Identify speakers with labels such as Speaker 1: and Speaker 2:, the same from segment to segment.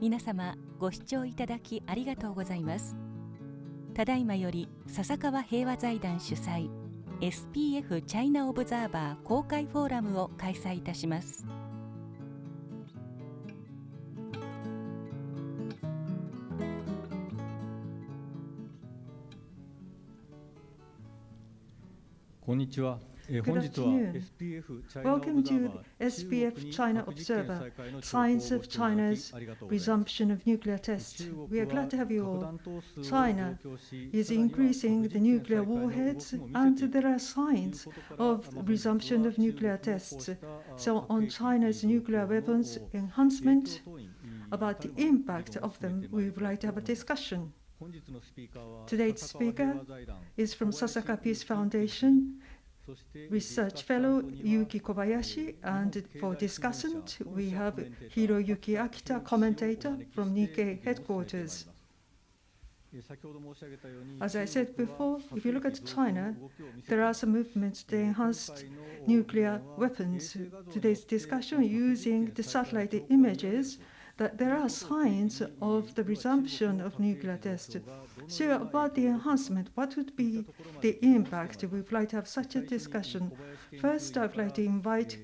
Speaker 1: 皆様ご視聴いただきありがとうございます。ただいまより笹川平和財団主催 SPF チャイナオブザーバー公開フォーラムを開催いたします。
Speaker 2: こんにちは。本日は SPF
Speaker 3: Welcome to SPF China Observer, Signs of China's Resumption of Nuclear Tests. We are glad to have you all. China is increasing the nuclear warheads, and there are signs of resumption of nuclear tests. So on China's nuclear weapons enhancement, about the impact of them, we would like to have a discussion. Today's speaker is from Sasakawa Peace Foundation, Research Fellow Yuki Kobayashi, and for discussant we have Hiroyuki Akita, commentator from Nikkei headquarters. As I said before, if you look at China, there are some movements to enhance nuclear weapons. Today's discussion using the satellite images that there are signs of the resumption of nuclear tests. So about the enhancement, what would be the impact? We would like to have such a discussion. First, I would like to invite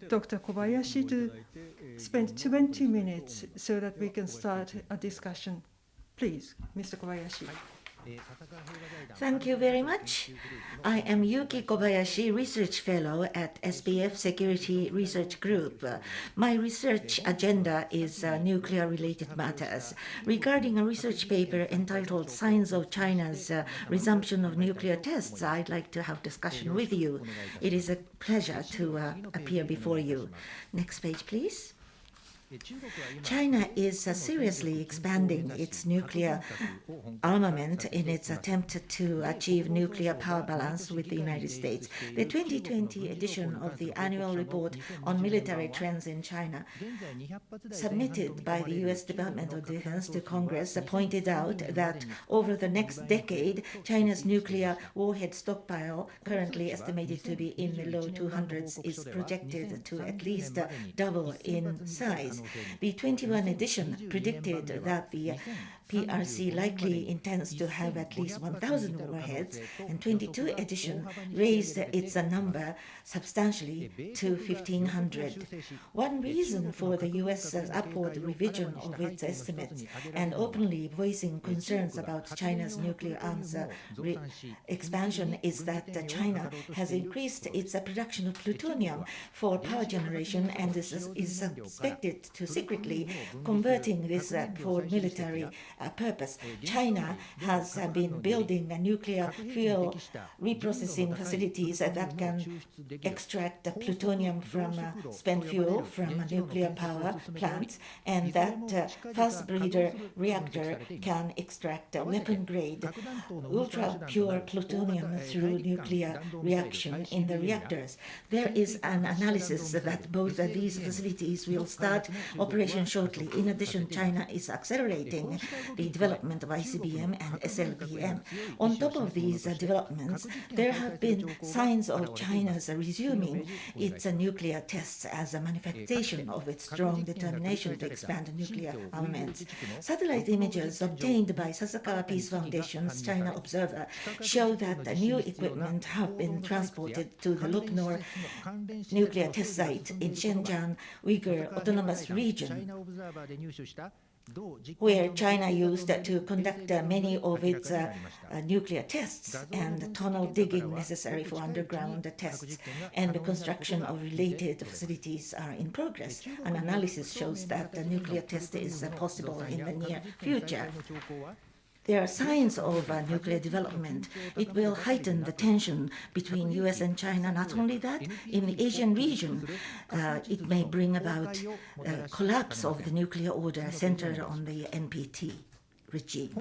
Speaker 3: Dr. Kobayashi to spend 20 minutes so that we can start a discussion. Please, Mr. Kobayashi.
Speaker 4: Thank you very much. I am Yuki Kobayashi, Research Fellow at SPF Security Research Group. My research agenda is nuclear-related matters. Regarding a research paper entitled Signs of China's Resumption of Nuclear Tests, I'd like to have discussion with you. It is a pleasure to appear before you. Next page, please. China is seriously expanding its nuclear armament in its attempt to achieve nuclear power balance with the United States. The 2020 edition of the Annual Report on Military Trends in China, submitted by the U.S. Department of Defense to Congress, pointed out that over the next decade, China's nuclear warhead stockpile, currently estimated to be in the low 200s, is projected to at least double in size. The 21 edition predicted that the PRC likely intends to have at least 1,000 warheads, and 22 edition raised its number substantially to 1,500. One reason for the U.S. upward revision of its estimates and openly voicing concerns about China's nuclear arms expansion is that China has increased its production of plutonium for power generation and is expected to secretly converting this for military purpose. China has been building nuclear fuel reprocessing facilities that can extract plutonium from spent fuel from nuclear power plants, and that fast breeder reactor can extract weapon-grade ultra-pure plutonium through nuclear reaction in the reactors. There is an analysis that both these facilities will start operation shortly. In addition, China is accelerating the development of ICBM and SLBM. On top of these developments, there have been signs of China's resuming its nuclear tests as a manifestation of its strong determination to expand nuclear armaments. Satellite images obtained by Sasakawa Peace Foundation's China Observer show that new equipment have been transported to the Lopnor nuclear test site in Xinjiang Uyghur Autonomous Region, where China used to conduct many of its nuclear tests, and tunnel digging necessary for underground tests and the construction of related facilities are in progress. An analysis shows that the nuclear test is possible in the near future. There are signs of nuclear development. It will heighten the tension between U.S. and China. Not only that, in the Asian region, it may bring about collapse of the nuclear order centered on the NPT. regime.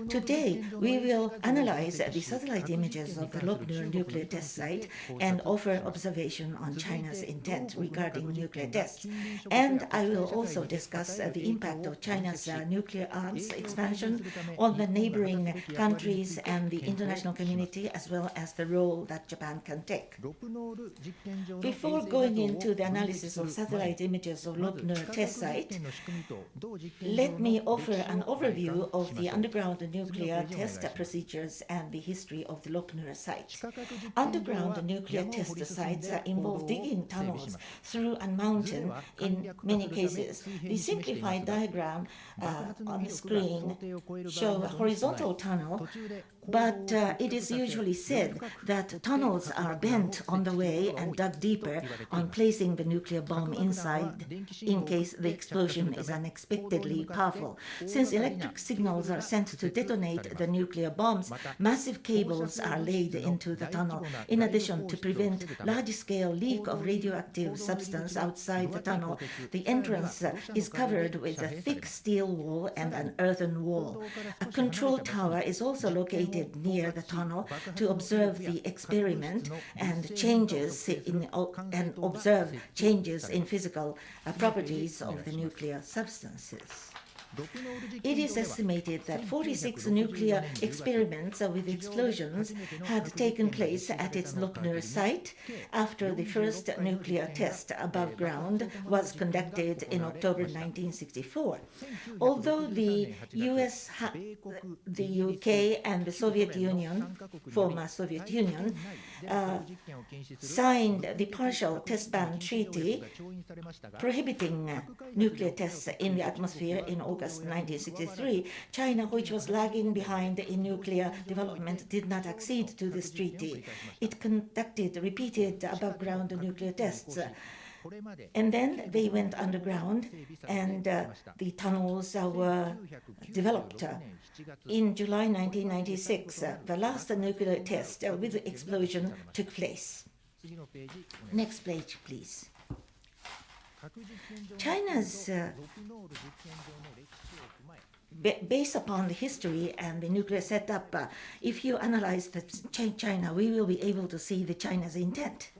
Speaker 4: Today, we will analyze the satellite images of the Lopnur nuclear test site and offer observation on China's intent regarding nuclear tests. And I will also discuss the impact of China's nuclear arms expansion on the neighboring countries and the international community, as well as the role that Japan can take. Before going into the analysis of satellite images of Lopnur test site, let me offer an overview of the underground nuclear test procedures and the history of the Lopnur site. Underground nuclear test sites involve digging tunnels through a mountain in many cases. The simplified diagram on the screen shows a horizontal tunnel, but it is usually said that tunnels are bent on the way and dug deeper on placing the nuclear bomb inside in case the explosion is unexpectedly powerful. Since electric signals are sent to detonate the nuclear bombs, massive cables are laid into the tunnel, in addition to prevent large-scale leak of radioactive substance outside the tunnel. The entrance is covered with a thick steel wall and an earthen wall. A control tower is also located near the tunnel to observe the experiment and observe changes in physical properties of the nuclear substances. It is estimated that 46 nuclear experiments with explosions had taken place at its Lopnur site after the first nuclear test above ground was conducted in October 1964. Although the US, the UK, and the Soviet Union, former Soviet Union, signed the partial test ban treaty prohibiting nuclear tests in the atmosphere in August 1963, China, which was lagging behind in nuclear development, did not accede to this treaty. It conducted repeated above-ground nuclear tests. And then they went underground, and the tunnels were developed. In July 1996, the last nuclear test with explosion took place. Next page, please. China's based upon the history and the nuclear setup, if you analyze China, we will be able to see the China's intent.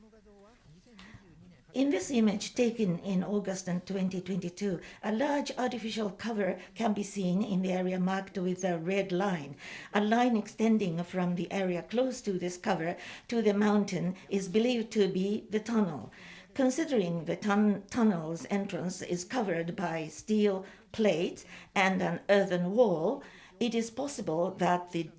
Speaker 4: In this image taken in August 2022, a large artificial cover can be seen in the area marked with a red line. A line extending from the area close to this cover to the mountain is believed to be the tunnel. Considering the tunnel's entrance is covered by steel plates and an earthen wall, it is possible that the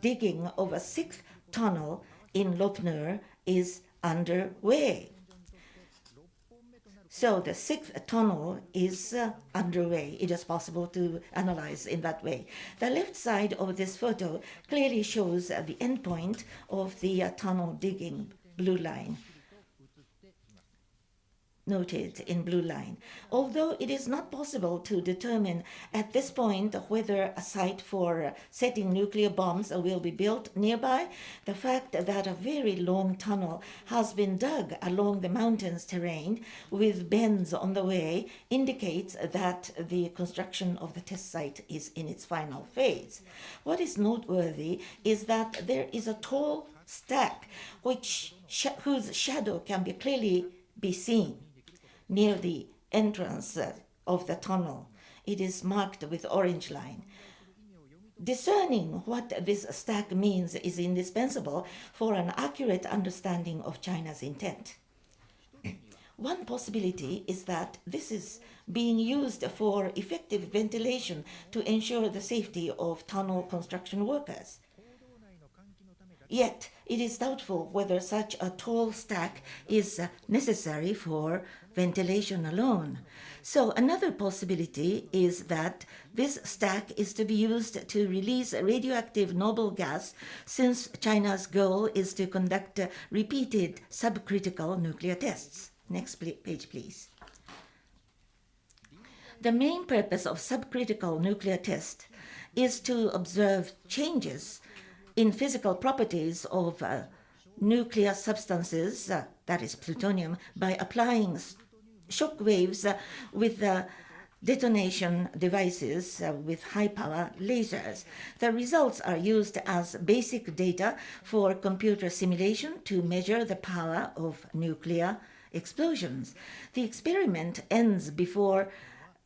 Speaker 4: digging of a sixth tunnel in Lopnur is underway. So the sixth tunnel is underway. It is possible to analyze in that way. The left side of this photo clearly shows the endpoint of the tunnel digging, blue line, noted in blue line. Although it is not possible to determine at this point whether a site for setting nuclear bombs will be built nearby, the fact that a very long tunnel has been dug along the mountain's terrain with bends on the way indicates that the construction of the test site is in its final phase. What is noteworthy is that there is a tall stack whose shadow can be clearly be seen near the entrance of the tunnel. It is marked with orange line. Discerning what this stack means is indispensable for an accurate understanding of China's intent. One possibility is that this is being used for effective ventilation to ensure the safety of tunnel construction workers. Yet, it is doubtful whether such a tall stack is necessary for ventilation alone. So another possibility is that this stack is to be used to release radioactive noble gas, since China's goal is to conduct repeated subcritical nuclear tests. Next page, please. The main purpose of subcritical nuclear test is to observe changes in physical properties of nuclear substances, that is plutonium, by applying shock waves with detonation devices with high-power lasers. The results are used as basic data for computer simulation to measure the power of nuclear explosions. The experiment ends before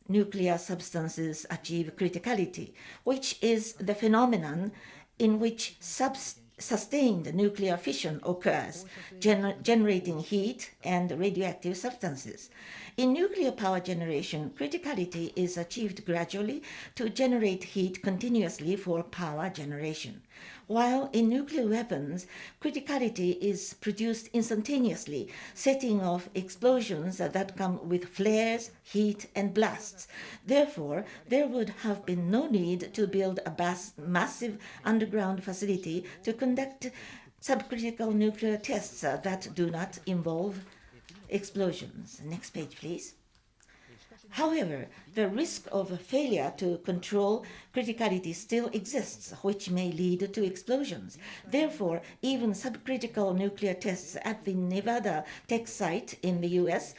Speaker 4: nuclear substances achieve criticality, which is the phenomenon in which sustained nuclear fission occurs, generating heat and radioactive substances. In nuclear power generation, criticality is achieved gradually to generate heat continuously for power generation, while in nuclear weapons, criticality is produced instantaneously, setting off explosions that come with flares, heat, and blasts. Therefore, there would have been no need to build a massive underground facility to conduct subcritical nuclear tests that do not involve explosions. Next page, please. However, the risk of failure to control criticality still exists, which may lead to explosions. Therefore, even subcritical nuclear tests at the Nevada tech site in the US,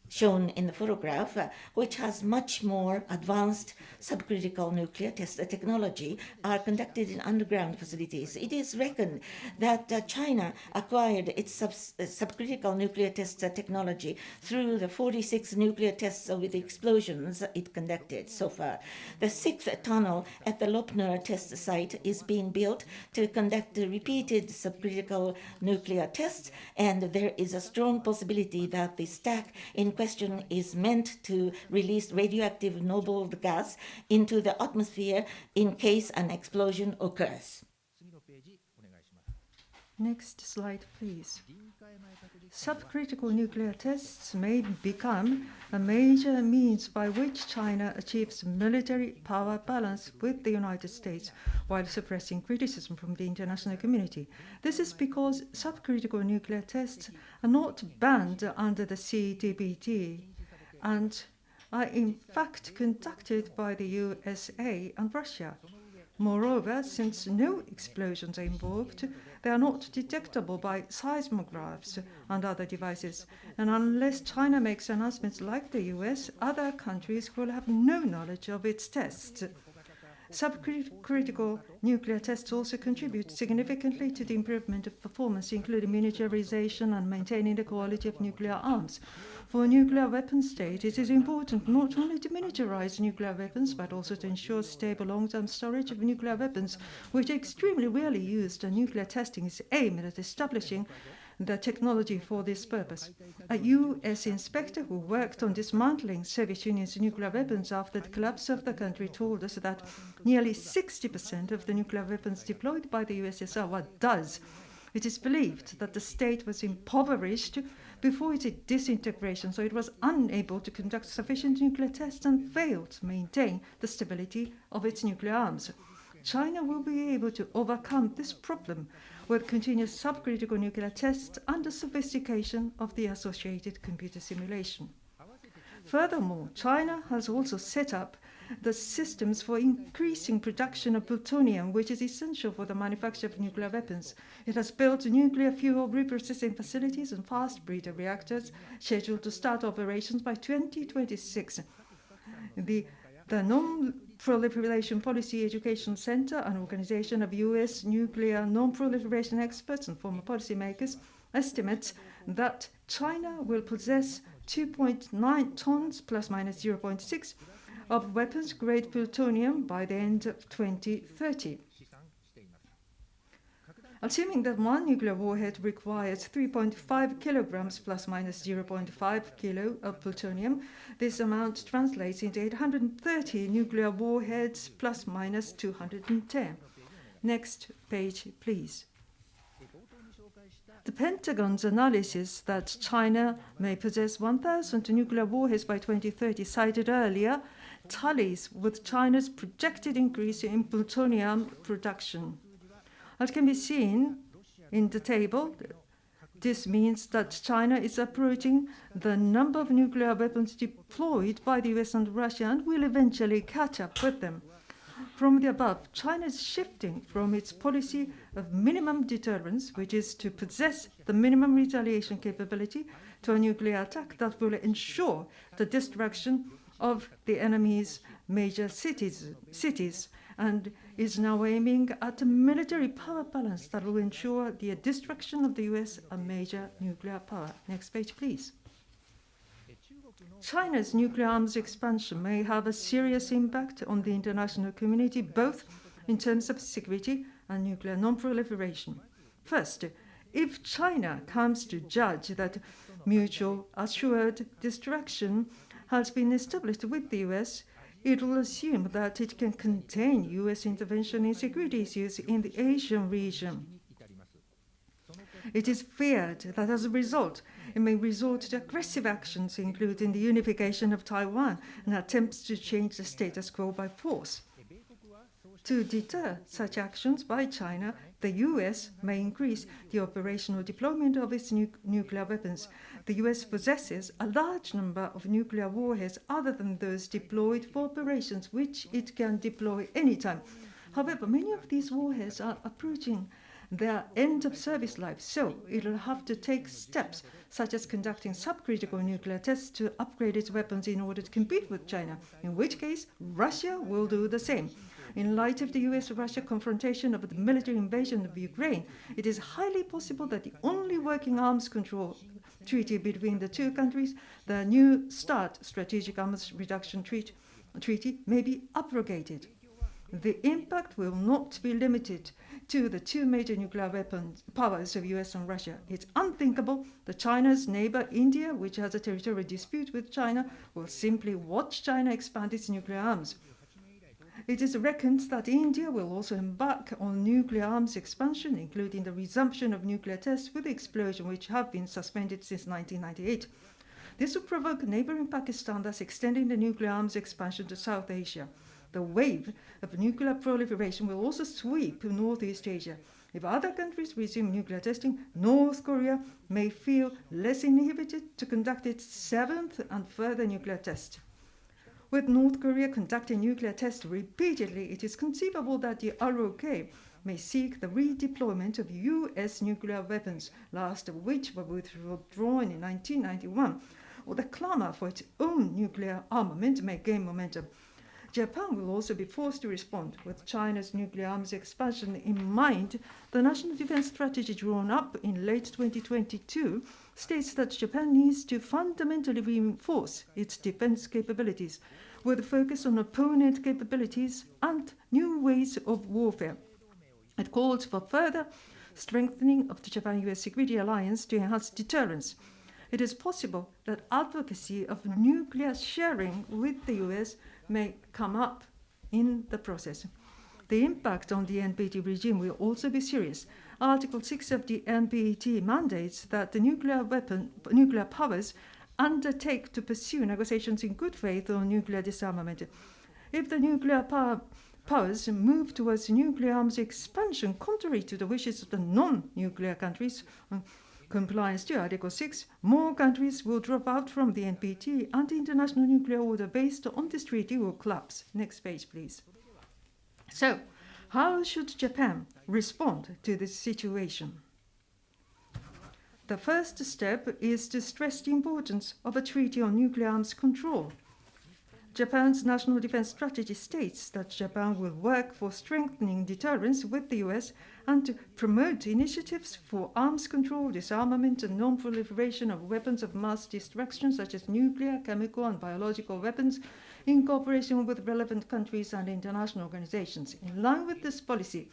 Speaker 4: shown in the photograph, which has much more advanced subcritical nuclear test technology, are conducted in underground facilities. It is reckoned that China acquired its subcritical nuclear test technology through the 46 nuclear tests with explosions it conducted so far. The 6th tunnel at the Lopner test site is being built to conduct repeated subcritical nuclear tests, and there is a strong possibility that the stack in question is meant to release radioactive noble gas into the atmosphere in case an explosion occurs.
Speaker 3: Next slide, please. Subcritical nuclear tests may become a major means by which China achieves military power balance with the United States while suppressing criticism from the international community. This is because subcritical nuclear tests are not banned under the CTBT and are in fact conducted by the USA and Russia. Moreover, since no explosions are involved, they are not detectable by seismographs and other devices. And unless China makes announcements like the US, other countries will have no knowledge of its tests. Subcritical nuclear tests also contribute significantly to the improvement of performance, including miniaturization and maintaining the quality of nuclear arms. For a nuclear weapon state, it is important not only to miniaturize nuclear weapons, but also to ensure stable long-term storage of nuclear weapons, which are extremely rarely used, and nuclear testing is aimed at establishing the technology for this purpose. A U.S. inspector who worked on dismantling Soviet Union's nuclear weapons after the collapse of the country told us that nearly 60% of the nuclear weapons deployed by the USSR were duds. It is believed that the state was impoverished before its disintegration, so it was unable to conduct sufficient nuclear tests and failed to maintain the stability of its nuclear arms. China will be able to overcome this problem with continuous subcritical nuclear tests and the sophistication of the associated computer simulation. Furthermore, China has also set up the systems for increasing production of plutonium, which is essential for the manufacture of nuclear weapons. It has built nuclear fuel reprocessing facilities and fast breeder reactors scheduled to start operations by 2026. The Non-Proliferation Policy Education Center, an organization of U.S. nuclear non-proliferation experts and former policymakers, estimates that China will possess 2.9 tons plus minus 0.6 of weapons-grade plutonium by the end of 2030. Assuming that one nuclear warhead requires 3.5 kilograms plus minus 0.5 kilo of plutonium, this amount translates into 830 nuclear warheads plus minus 210. Next page, please. The Pentagon's analysis that China may possess 1,000 nuclear warheads by 2030 cited earlier tallies with China's projected increase in plutonium production. As can be seen in the table, this means that China is approaching the number of nuclear weapons deployed by the US and Russia and will eventually catch up with them. From the above, China is shifting from its policy of minimum deterrence, which is to possess the minimum retaliation capability, to a nuclear attack that will ensure the destruction of the enemy's major cities and is now aiming at a military power balance that will ensure the destruction of the US, a major nuclear power. Next page, please. China's nuclear arms expansion may have a serious impact on the international community, both in terms of security and nuclear non-proliferation. First, if China comes to judge that mutual assured destruction has been established with the US, it will assume that it can contain US intervention in security issues in the Asian region. It is feared that as a result, it may resort to aggressive actions, including the unification of Taiwan and attempts to change the status quo by force. To deter such actions by China, the US may increase the operational deployment of its nuclear weapons. The US possesses a large number of nuclear warheads other than those deployed for operations which it can deploy anytime. However, many of these warheads are approaching their end of service life, so it will have to take steps such as conducting subcritical nuclear tests to upgrade its weapons in order to compete with China, in which case Russia will do the same. In light of the US-Russia confrontation of the military invasion of Ukraine, it is highly possible that the only working arms control treaty between the two countries, the New START Strategic Arms Reduction Treaty, may be abrogated. The impact will not be limited to the two major nuclear weapons powers of US and Russia. It's unthinkable that China's neighbor India, which has a territorial dispute with China, will simply watch China expand its nuclear arms. It is reckoned that India will also embark on nuclear arms expansion, including the resumption of nuclear tests with the explosion, which have been suspended since 1998. This will provoke neighboring Pakistan, thus extending the nuclear arms expansion to South Asia. The wave of nuclear proliferation will also sweep Northeast Asia. If other countries resume nuclear testing, North Korea may feel less inhibited to conduct its seventh and further nuclear test. With North Korea conducting nuclear tests repeatedly, it is conceivable that the ROK may seek the redeployment of US nuclear weapons, last of which were withdrawn in 1991, or the clamor for its own nuclear armament may gain momentum. Japan will also be forced to respond. With China's nuclear arms expansion in mind, the national defense strategy drawn up in late 2022 states that Japan needs to fundamentally reinforce its defense capabilities with a focus on opponent capabilities and new ways of warfare. It calls for further strengthening of the Japan-US security alliance to enhance deterrence. It is possible that advocacy of nuclear sharing with the US may come up in the process. The impact on the NPT regime will also be serious. Article 6 of the NPT mandates that the nuclear powers undertake to pursue negotiations in good faith on nuclear disarmament. If the nuclear powers move towards nuclear arms expansion contrary to the wishes of the non-nuclear countries, compliance to Article 6, more countries will drop out from the NPT and the international nuclear order based on this treaty will collapse. Next page, please. So, how should Japan respond to this situation? The first step is to stress the importance of a treaty on nuclear arms control. Japan's national defense strategy states that Japan will work for strengthening deterrence with the US and to promote initiatives for arms control, disarmament, and non-proliferation of weapons of mass destruction such as nuclear, chemical, and biological weapons in cooperation with relevant countries and international organizations. In line with this policy,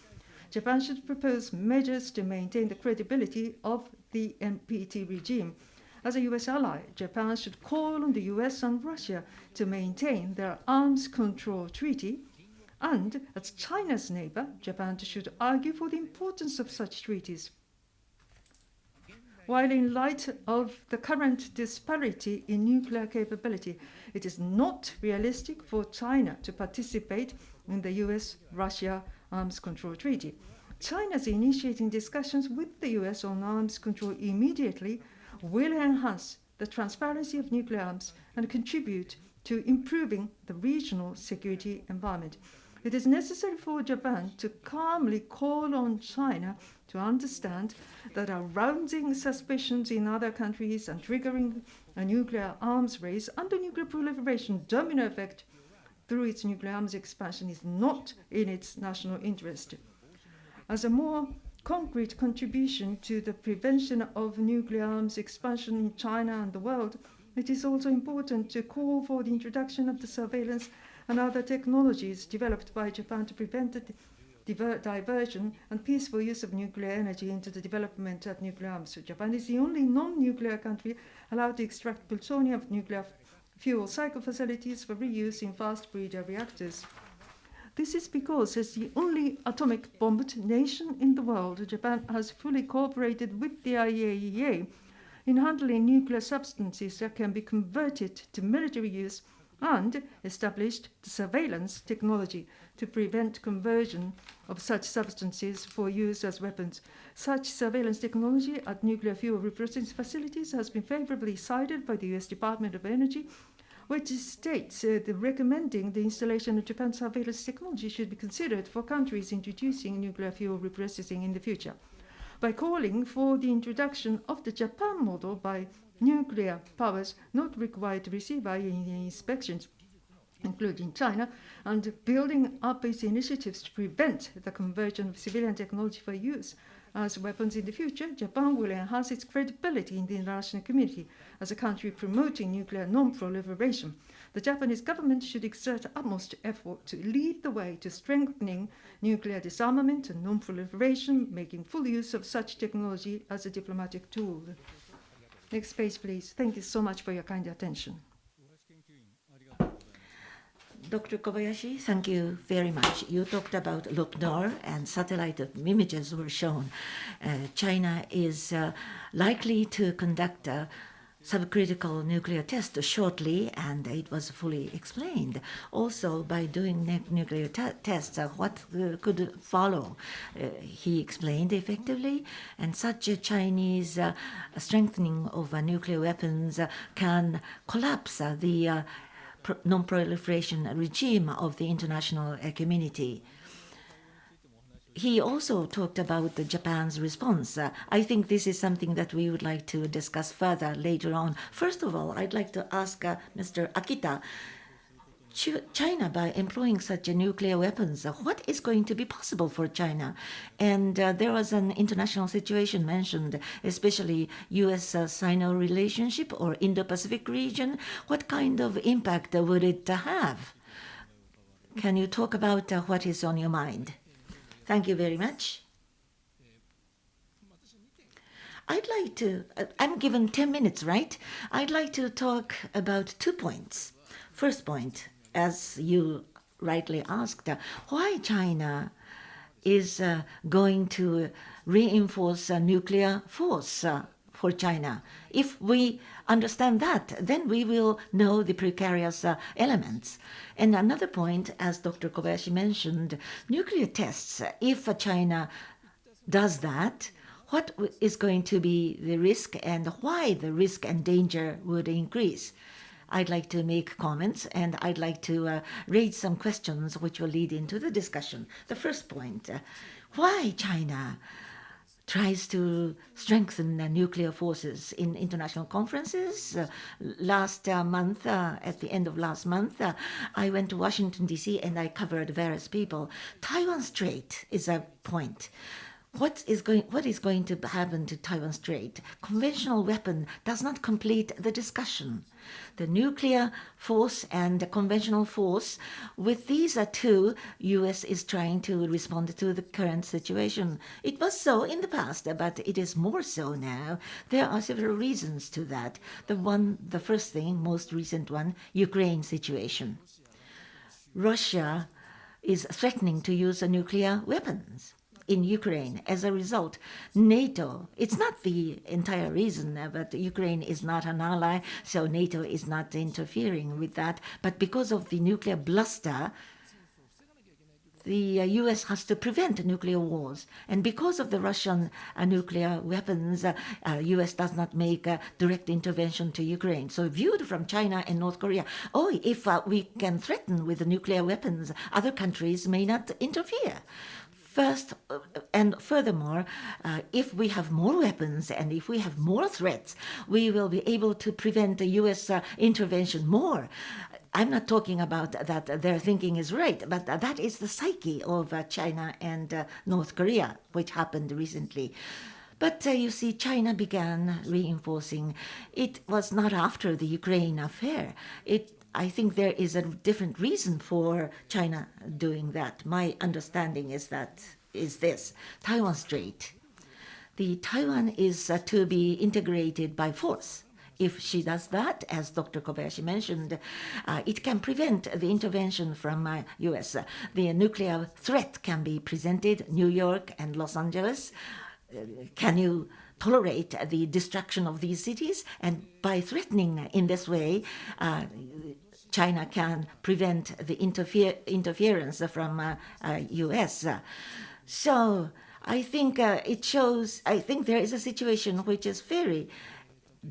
Speaker 3: Japan should propose measures to maintain the credibility of the NPT regime. As a US ally, Japan should call on the US and Russia to maintain their arms control treaty, and as China's neighbor, Japan should argue for the importance of such treaties. While in light of the current disparity in nuclear capability, it is not realistic for China to participate in the US-Russia arms control treaty. China's initiating discussions with the US on arms control immediately will enhance the transparency of nuclear arms and contribute to improving the regional security environment. It is necessary for Japan to calmly call on China to understand that arousing suspicions in other countries and triggering a nuclear arms race under nuclear proliferation domino effect through its nuclear arms expansion is not in its national interest. As a more concrete contribution to the prevention of nuclear arms expansion in China and the world, it is also important to call for the introduction of the surveillance and other technologies developed by Japan to prevent the diversion and peaceful use of nuclear energy into the development of nuclear arms. So Japan is the only non-nuclear country allowed to extract plutonium from nuclear fuel cycle facilities for reuse in fast breeder reactors. This is because, as the only atomic bombed nation in the world, Japan has fully cooperated with the IAEA in handling nuclear substances that can be converted to military use and established the surveillance technology to prevent conversion of such substances for use as weapons. Such surveillance technology at nuclear fuel reprocessing facilities has been favorably cited by the US Department of Energy, which states recommending the installation of Japan's surveillance technology should be considered for countries introducing nuclear fuel reprocessing in the future. By calling for the introduction of the Japan model by nuclear powers not required to receive IAEA inspections, including China, and building up its initiatives to prevent the conversion of civilian technology for use as weapons in the future, Japan will enhance its credibility in the international community as a country promoting nuclear non-proliferation. The Japanese government should exert utmost effort to lead the way to strengthening nuclear disarmament and non-proliferation, making full use of such technology as a diplomatic tool. Next page, please. Thank you so much for your kind attention.
Speaker 4: Dr. Kobayashi, thank you very much. You talked about Lopnor and satellite images were shown. China is likely to conduct a subcritical nuclear test shortly, and it was fully explained. Also, by doing nuclear tests, what could follow, he explained effectively, and such a Chinese strengthening of nuclear weapons can collapse the non-proliferation regime of the international community. He also talked about Japan's response. I think this is something that we would like to discuss further later on. First of all, I'd like to ask Mr. Akita, China, by employing such nuclear weapons, what is going to be possible for China? And there was an international situation mentioned, especially US-Sino relationship or Indo-Pacific region. What kind of impact would it have? Can you talk about what is on your mind? Thank you very much. I'd like to, I'm given 10 minutes, right? I'd like to talk about 2 points. First point, as you rightly asked, why China is going to reinforce a nuclear force for China. If we understand that, then we will know the precarious elements. And another point, as Dr. Kobayashi mentioned, nuclear tests, if China does that, what is going to be the risk and why the risk and danger would increase? I'd like to make comments and I'd like to raise some questions which will lead into the discussion. The first point, why China tries to strengthen nuclear forces in international conferences. Last month, at the end of last month, I went to Washington, D.C. and I covered various people. Taiwan Strait is a point. What is going to happen to Taiwan Strait? Conventional weapon does not complete the discussion. The nuclear force and the conventional force, with these two, U.S. is trying to respond to the current situation. It was so in the past, but it is more so now. There are several reasons to that. The first thing, most recent one, Ukraine situation. Russia is threatening to use nuclear weapons in Ukraine. As a result, NATO, it's not the entire reason, but Ukraine is not an ally, so NATO is not interfering with that. But because of the nuclear bluster, the US has to prevent nuclear wars. And because of the Russian nuclear weapons, US does not make a direct intervention to Ukraine. So viewed from China and North Korea, if we can threaten with the nuclear weapons, other countries may not interfere. First, and furthermore, if we have more weapons and if we have more threats, we will be able to prevent the US intervention more. I'm not talking about that their thinking is right, but that is the psyche of China and North Korea, which happened recently. But you see, China began reinforcing. It was not after the Ukraine affair. I think there is a different reason for China doing that. My understanding is this: Taiwan Strait. The Taiwan is to be integrated by force. If she does that, as Dr. Kobayashi mentioned, it can prevent the intervention from US. The nuclear threat can be presented, New York and Los Angeles. Can you tolerate the destruction of these cities? And by threatening in this way, China can prevent the interference from US. So I think it shows, I think there is a situation which is very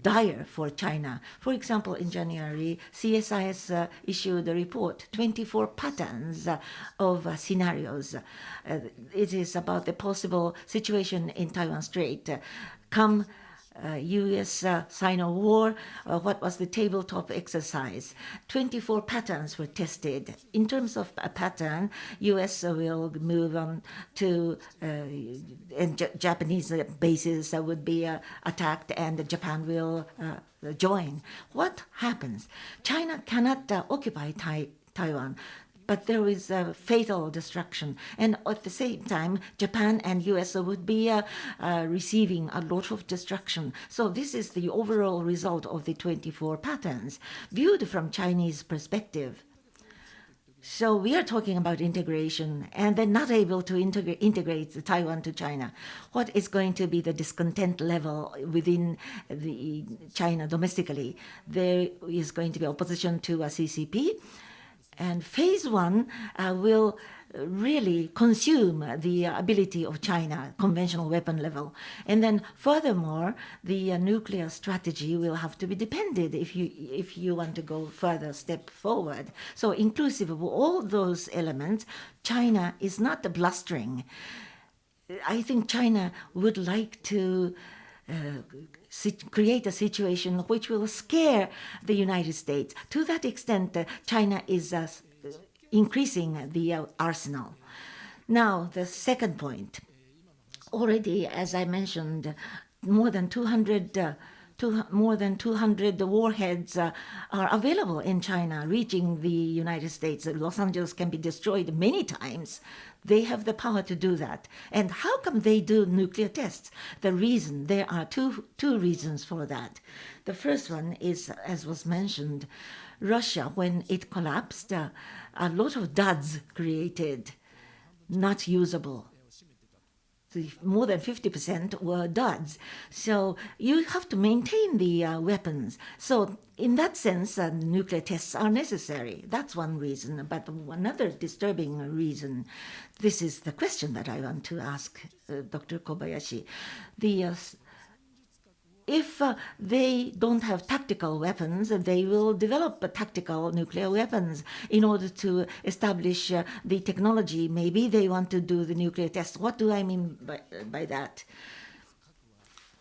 Speaker 4: dire for China. For example, in January, CSIS issued a report, 24 patterns of scenarios. It is about the possible situation in Taiwan Strait. Come US-Sino war, what was the tabletop exercise? 24 patterns were tested. In terms of a pattern, US will move on to, and Japanese bases would be attacked and Japan will join. What happens? China cannot occupy Taiwan. But there is a fatal destruction. And at the same time, Japan and US would be receiving a lot of destruction. So this is the overall result of the 24 patterns, viewed from Chinese perspective. So we are talking about integration, and they're not able to integrate Taiwan to China. What is going to be the discontent level within the China domestically? There is going to be opposition to a CCP. And phase one will really consume the ability of China, conventional weapon level. And then furthermore, the nuclear strategy will have to be depended if you want to go further step forward. So inclusive of all those elements, China is not blustering. I think China would like to create a situation which will scare the United States. To that extent, China is increasing the arsenal. Now, the second point. Already, as I mentioned, more than 200 warheads are available in China, reaching the United States. Los Angeles can be destroyed many times. They have the power to do that. And how come they do nuclear tests? There are two reasons for that. The first one is, as was mentioned, Russia, when it collapsed, a lot of duds created, not usable. More than 50% were duds. So you have to maintain the weapons. So in that sense, nuclear tests are necessary. That's one reason. But another disturbing reason, this is the question that I want to ask Dr. Kobayashi. If they don't have tactical weapons, they will develop tactical nuclear weapons in order to establish the technology. Maybe they want to do the nuclear tests. What do I mean by that?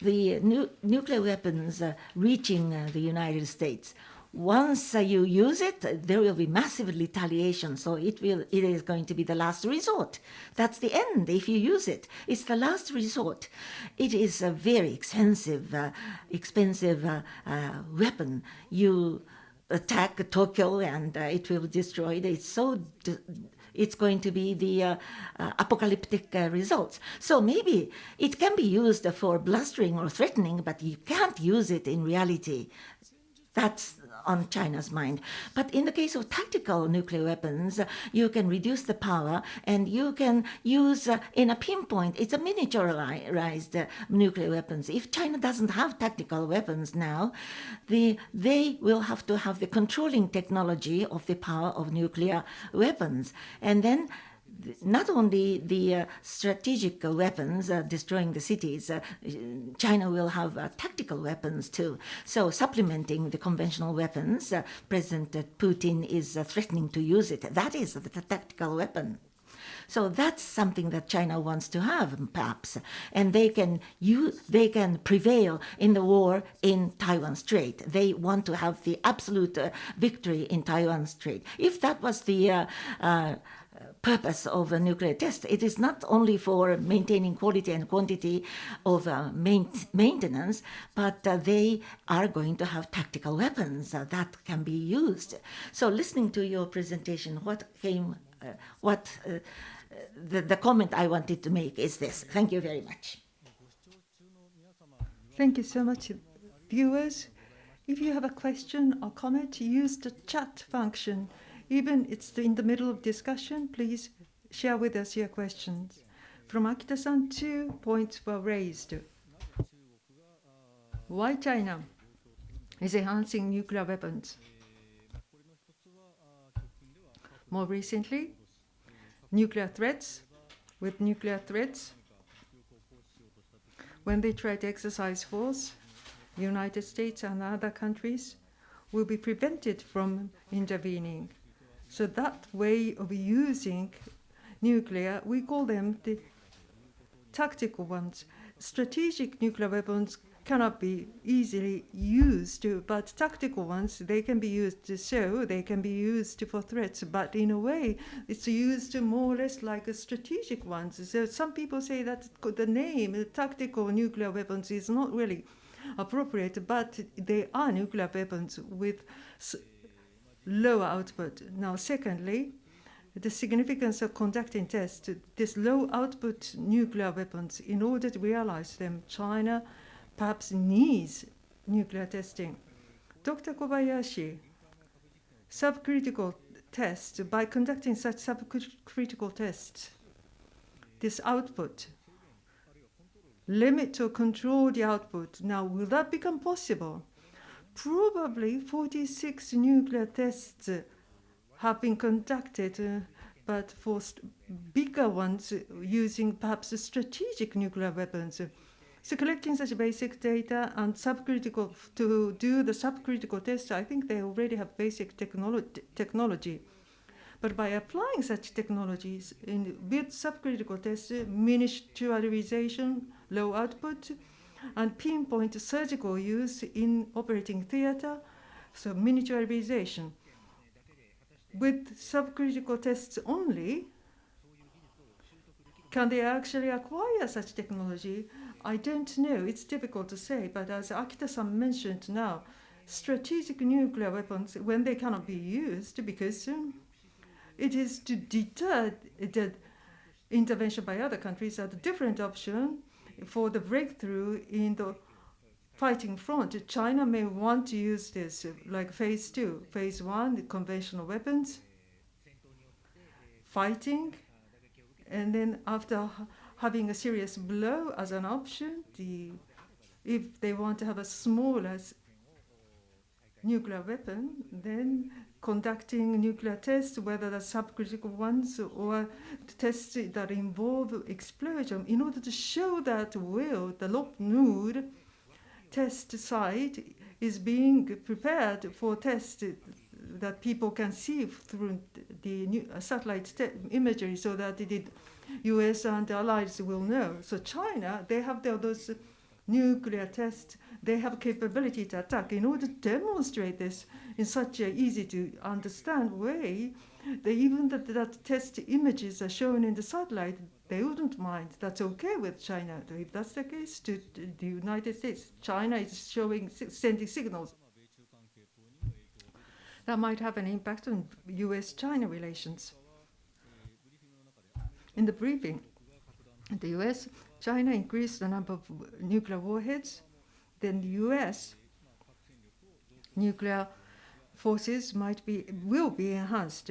Speaker 4: The nuclear weapons reaching the United States. Once you use it, there will be massive retaliation. So it is going to be the last resort. That's the end. If you use it, it's the last resort. It is a very expensive weapon. You attack Tokyo and it will destroy it. It's going to be the apocalyptic results. So maybe it can be used for blustering or threatening, but you can't use it in reality. That's on China's mind. But in the case of tactical nuclear weapons, you can reduce the power and you can use in a pinpoint, it's a miniaturized nuclear weapons. If China doesn't have tactical weapons now, they will have to have the controlling technology of the power of nuclear weapons. And then not only the strategic weapons destroying the cities, China will have tactical weapons too. So supplementing the conventional weapons, President Putin is threatening to use it. That is the tactical weapon. So that's something that China wants to have, perhaps, and they can prevail in the war in Taiwan Strait. They want to have the absolute victory in Taiwan Strait. If that was the purpose of a nuclear test, it is not only for maintaining quality and quantity of maintenance, but they are going to have tactical weapons that can be used. So listening to your presentation, the comment I wanted to make is this. Thank you very much.
Speaker 3: Thank you so much, viewers. If you have a question or comment, use the chat function. Even it's in the middle of discussion, please share with us your questions. From Akita-san, 2 points were raised. Why China is enhancing nuclear weapons? More recently, nuclear threats, when they try to exercise force, the United States and other countries will be prevented from intervening. So that way of using nuclear, we call them the tactical ones. Strategic nuclear weapons cannot be easily used, but tactical ones, they can be used they can be used for threats, but in a way, it's used more or less like strategic ones. So some people say that the name tactical nuclear weapons is not really appropriate, but they are nuclear weapons with lower output. Now, secondly, the significance of conducting tests, this low output nuclear weapons, in order to realize them, China perhaps needs nuclear testing. Dr. Kobayashi, subcritical tests, by conducting such subcritical tests, this output, limit or control the output. Now, will that become possible? Probably 46 nuclear tests have been conducted, but for bigger ones using perhaps strategic nuclear weapons. So collecting such basic data and subcritical, to do the subcritical tests, I think they already have basic technology. But by applying such technologies with subcritical tests, miniaturization, low output, and pinpoint surgical use in operating theater, so miniaturization. With subcritical tests only, can they actually acquire such technology? I don't know. It's difficult to say. But as Akita-san mentioned now, strategic nuclear weapons, when they cannot be used, because it is to deter the intervention by other countries, are the different option for the breakthrough in the fighting front. China may want to use this like phase 2. Phase 1, the conventional weapons, fighting, and then after having a serious blow as an option, if they want to have a smaller nuclear weapon, then conducting nuclear tests, whether the subcritical ones or tests that involve explosion, in order to show that the Lop-Nud test site is being prepared for tests that people can see through the satellite imagery, so that the US and the allies will know. So China, they have those nuclear tests, they have capability to attack. In order to demonstrate this in such an easy to understand way, even that test images are shown in the satellite, they wouldn't mind. That's okay with China. If that's the case, to the United States, China is sending signals. That might have an impact on US-China relations. In the briefing, the US, China increased the number of nuclear warheads, then the US nuclear forces will be enhanced.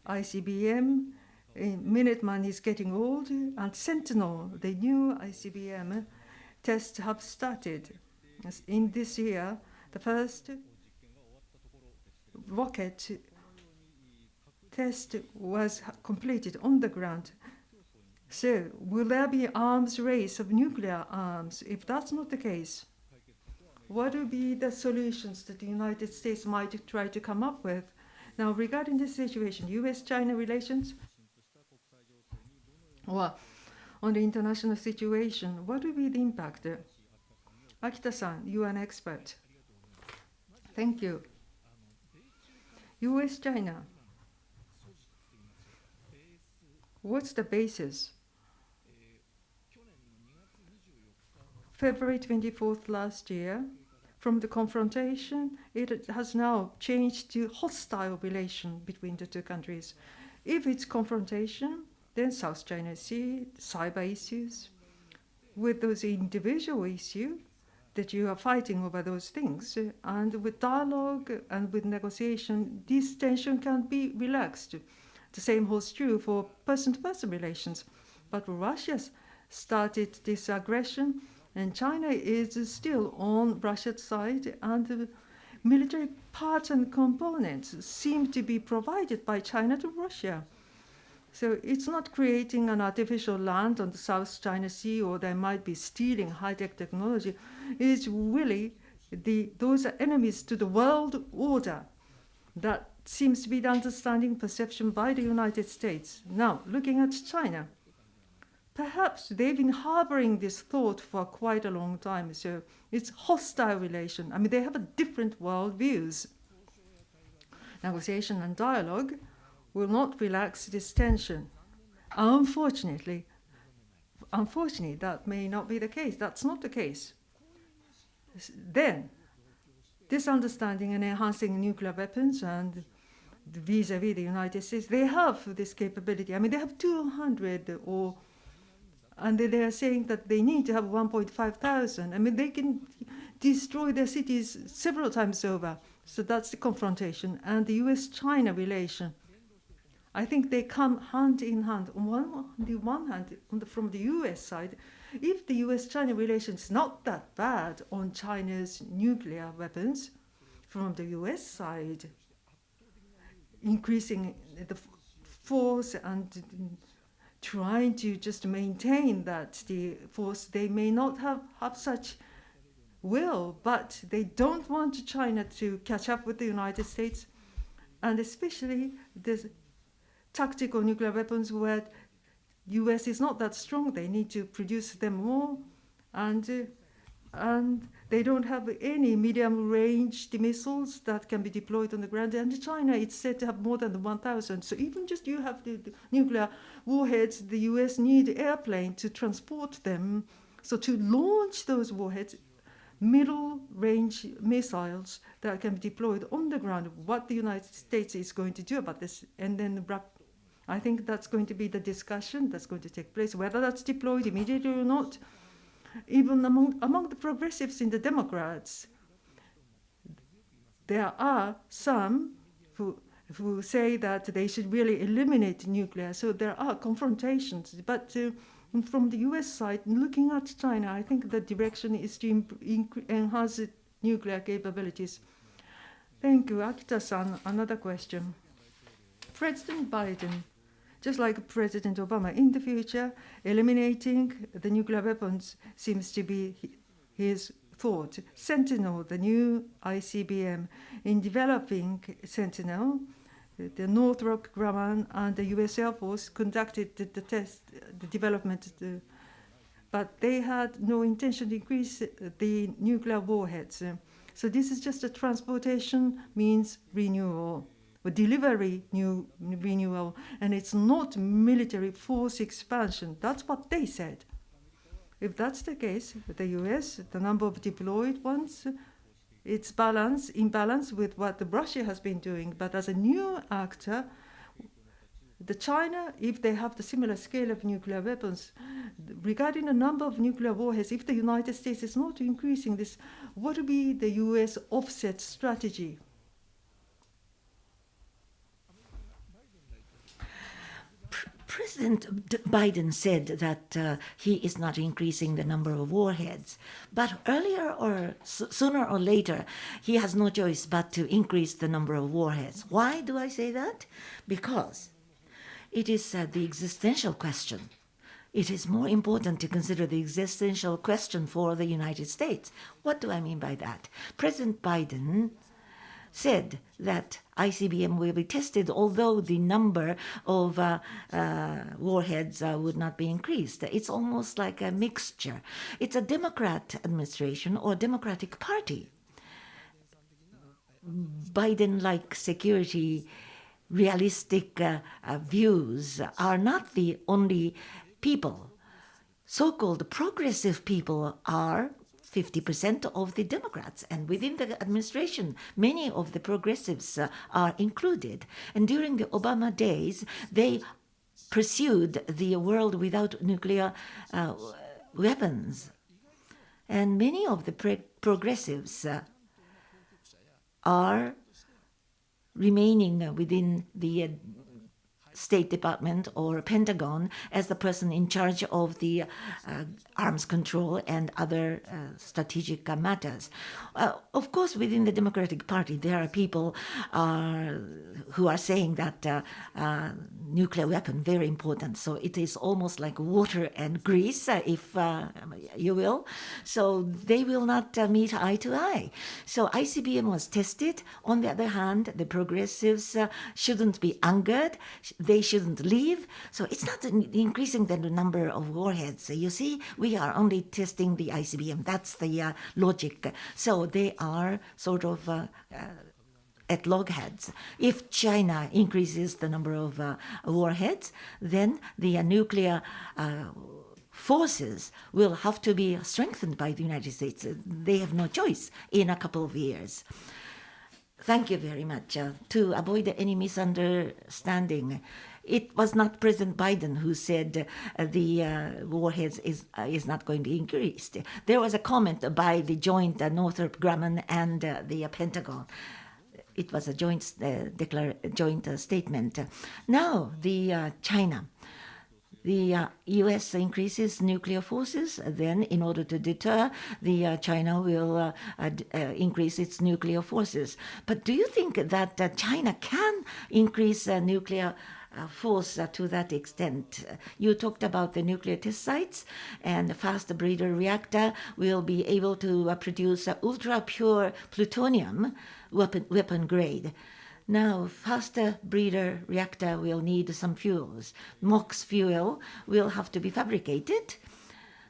Speaker 3: ICBM, Minuteman is getting old, and Sentinel, the new ICBM tests have started. In this year, the first rocket test was completed on the ground. So will there be arms race of nuclear arms? If that's not the case, what will be the solutions that the United States might try to come up with? Now, regarding this situation, US-China relations, or on the international situation, what will be the impact? Akita-san, you are an expert. Thank you. US-China, what's the basis? February 24th last year, from the confrontation, it has now changed to hostile relation between the two countries. If it's confrontation, then South China Sea, cyber issues, with those individual issues that you are fighting over those things, and with dialogue and with negotiation, this tension can be relaxed. The same holds true for person-to-person relations. But Russia started this aggression, and China is still on Russia's side, and the military parts and components seem to be provided by China to Russia. So it's not creating an artificial land on the South China Sea, or they might be stealing high-tech technology. It's really those are enemies to the world order. That seems to be the understanding perception by the United States. Now, looking at China, perhaps they've been harboring this thought for quite a long time. So it's hostile relation. I mean, they have a different world views. Negotiation and dialogue will not relax this tension. Unfortunately, that may not be the case. That's not the case. Then, this understanding and enhancing nuclear weapons and vis-a-vis the United States, they have this capability. I mean, they have 200 and they are saying that they need to have 1,500. I mean, they can destroy their cities several times over. So that's the confrontation. And the US-China relation, I think they come hand in hand. On the one hand, from the US side, if the US-China relation is not that bad on China's nuclear weapons, from the US side, increasing the force and trying to just maintain that the force, they may not have such will, but they don't want China to catch up with the United States, and especially this tactical nuclear weapons where US is not that strong. They need to produce them more, and they don't have any medium-range missiles that can be deployed on the ground. And China, it's said to have more than 1,000. So even just you have the nuclear warheads, the US need airplane to transport them. So to launch those warheads, middle-range missiles that can be deployed on the ground, what the United States is going to do about this, and then I think that's going to be the discussion that's going to take place, whether that's deployed immediately or not. Even among the progressives in the Democrats, there are some who say that they should really eliminate nuclear. So there are confrontations. But from the US side, looking at China, I think the direction is to enhance nuclear capabilities. Thank you. Akita-san, another question. President Biden, just like President Obama, in the future, eliminating the nuclear weapons seems to be his thought. Sentinel, the new ICBM, in developing Sentinel, the Northrop Grumman and the US Air Force conducted the test, the development, but they had no intention to increase the nuclear warheads. So this is just a transportation means renewal. Delivery renewal, and it's not military force expansion. That's what they said. If that's the case, the US, the number of deployed ones, it's in balance with what Russia has been doing. But as a new actor, the China, if they have the similar scale of nuclear weapons, regarding the number of nuclear warheads, if the United States is not increasing this, what would be the US offset strategy?
Speaker 4: President Biden said that he is not increasing the number of warheads, but earlier or sooner or later, he has no choice but to increase the number of warheads. Why do I say that? Because it is the existential question. It is more important to consider the existential question for the United States. What do I mean by that? President Biden said that ICBM will be tested, although the number of warheads would not be increased. It's almost like a mixture. It's a Democrat administration or Democratic Party. Biden-like security realistic views are not the only people. So-called progressive people are 50% of the Democrats, and within the administration, many of the progressives are included. And during the Obama days, they pursued the world without nuclear weapons. And many of the progressives are remaining within the State Department or Pentagon as the person in charge of the arms control and other strategic matters. Of course, within the Democratic Party, there are people who are saying that nuclear weapon, very important. So it is almost like water and grease, if you will. So they will not meet eye to eye. So ICBM was tested. On the other hand, the progressives shouldn't be angered. They shouldn't leave. So it's not increasing the number of warheads. You see, we are only testing the ICBM. That's the logic. So they are sort of at loggerheads. If China increases the number of warheads, then the nuclear forces will have to be strengthened by the United States. They have no choice in a couple of years. Thank you very much. To avoid any misunderstanding, it was not President Biden who said the warheads is not going to be increased. There was a comment by the joint Northrop Grumman and the Pentagon. It was a joint statement. Now, the China. The U.S. increases nuclear forces, then in order to deter, the China will increase its nuclear forces. But do you think that China can increase nuclear force to that extent? You talked about the nuclear test sites, and the fast breeder reactor will be able to produce ultra pure plutonium, weapon grade. Now, faster breeder reactor will need some fuels. MOX fuel will have to be fabricated.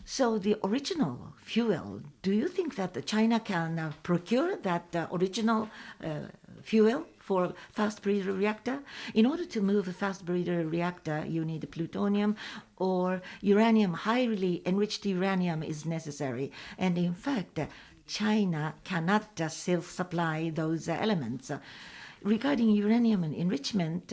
Speaker 4: So the original fuel, do you think that China can procure that original fuel for fast breeder reactor? In order to move a fast breeder reactor, you need plutonium or uranium. Highly enriched uranium is necessary. And in fact, China cannot self-supply those elements. Regarding uranium enrichment,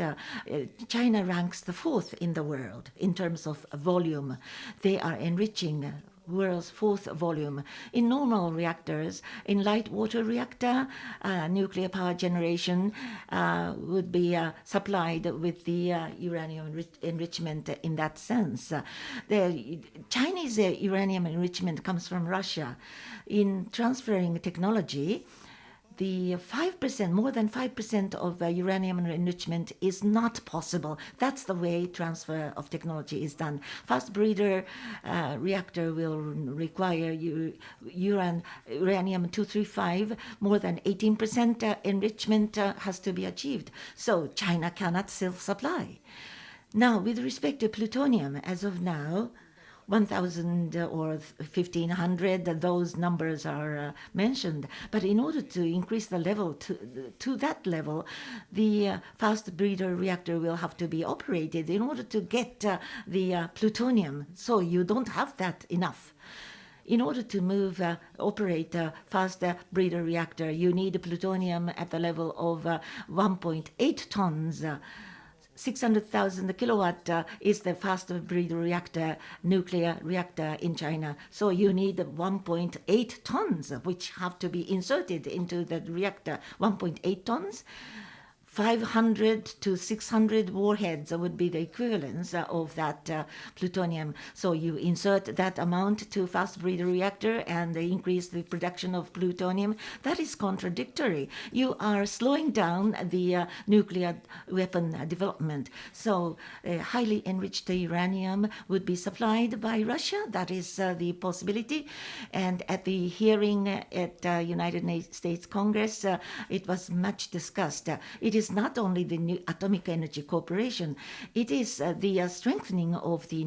Speaker 4: China ranks the 4th in the world in terms of volume. They are enriching world's 4th volume. In normal reactors, in light water reactor, nuclear power generation would be supplied with the uranium enrichment in that sense. The Chinese uranium enrichment comes from Russia. In transferring technology, the 5%, more than 5% of uranium enrichment is not possible. That's the way transfer of technology is done. Fast breeder reactor will require uranium-235. More than 18% enrichment has to be achieved. So China cannot self-supply. Now, with respect to plutonium, as of now, 1,000 or 1,500, those numbers are mentioned. But in order to increase the level to that level, the fast breeder reactor will have to be operated in order to get the plutonium. So you don't have that enough. In order to operate a fast breeder reactor, you need plutonium at the level of 1.8 tons. 600,000 kilowatt is the fast breeder reactor, nuclear reactor in China. So you need 1.8 tons, which have to be inserted into the reactor. 1.8 tons. 500 to 600 warheads would be the equivalence of that plutonium. So you insert that amount to fast breeder reactor and increase the production of plutonium. That is contradictory. You are slowing down the nuclear weapon development. So highly enriched uranium would be supplied by Russia. That is the possibility. And at the hearing at United States Congress, it was much discussed. It is not only the Atomic Energy Corporation, it is the strengthening of the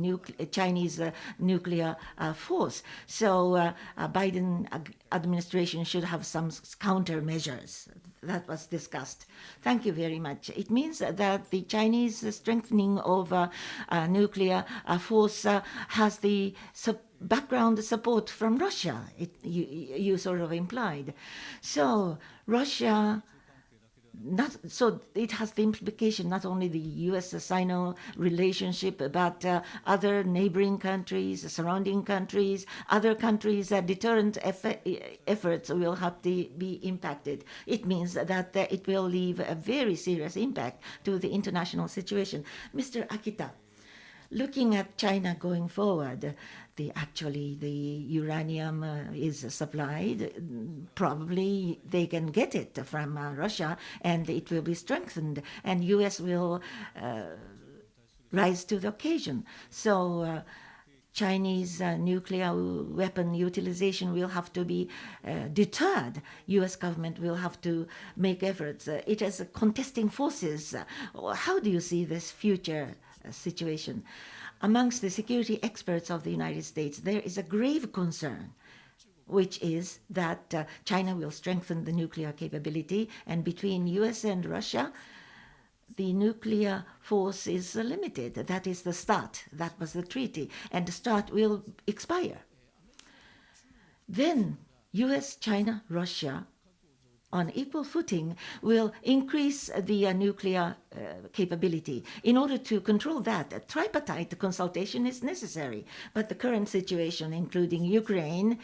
Speaker 4: Chinese nuclear force. So Biden administration should have some countermeasures. That was discussed. Thank you very much. It means that the Chinese strengthening of nuclear force has the background support from Russia, you sort of implied. So Russia, so it has the implication not only the U.S.-Sino relationship, but other neighboring countries, surrounding countries, other countries' deterrent efforts will have to be impacted. It means that it will leave a very serious impact to the international situation. Mr. Akita, looking at China going forward, actually the uranium is supplied. Probably they can get it from Russia, and it will be strengthened, and U.S. will rise to the occasion. So Chinese nuclear weapon utilization will have to be deterred. U.S. government will have to make efforts. It is contesting forces. How do you see this future situation? Amongst the security experts of the United States, there is a grave concern, which is that China will strengthen the nuclear capability, and between U.S. and Russia, the nuclear force is limited. That is the START. That was the treaty, and the START will expire. Then U.S., China, Russia, on equal footing, will increase the nuclear capability. In order to control that, a tripartite consultation is necessary. But the current situation, including Ukraine,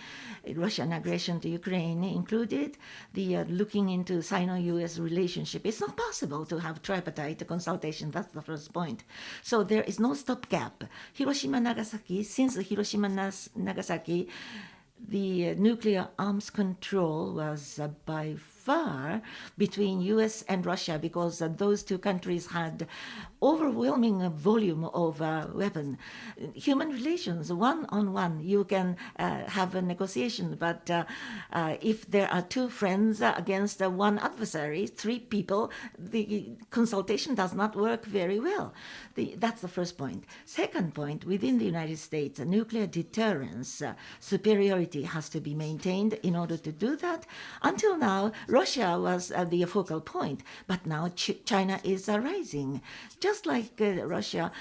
Speaker 4: Russian aggression to Ukraine included, the looking into Sino-US relationship, it's not possible to have tripartite consultation. That's the first point. So there is no stopgap. Hiroshima, Nagasaki, since Hiroshima, Nagasaki, the nuclear arms control was by far between U.S. and Russia, because those two countries had overwhelming volume of weapon. Human relations, one-on-one, you can have a negotiation, but if there are two friends against one adversary, three people, the consultation does not work very well. That's the first point. Second point, within the United States, nuclear deterrence superiority has to be maintained. In order to do that, until now, Russia was the focal point, but now China is rising. Just like Russia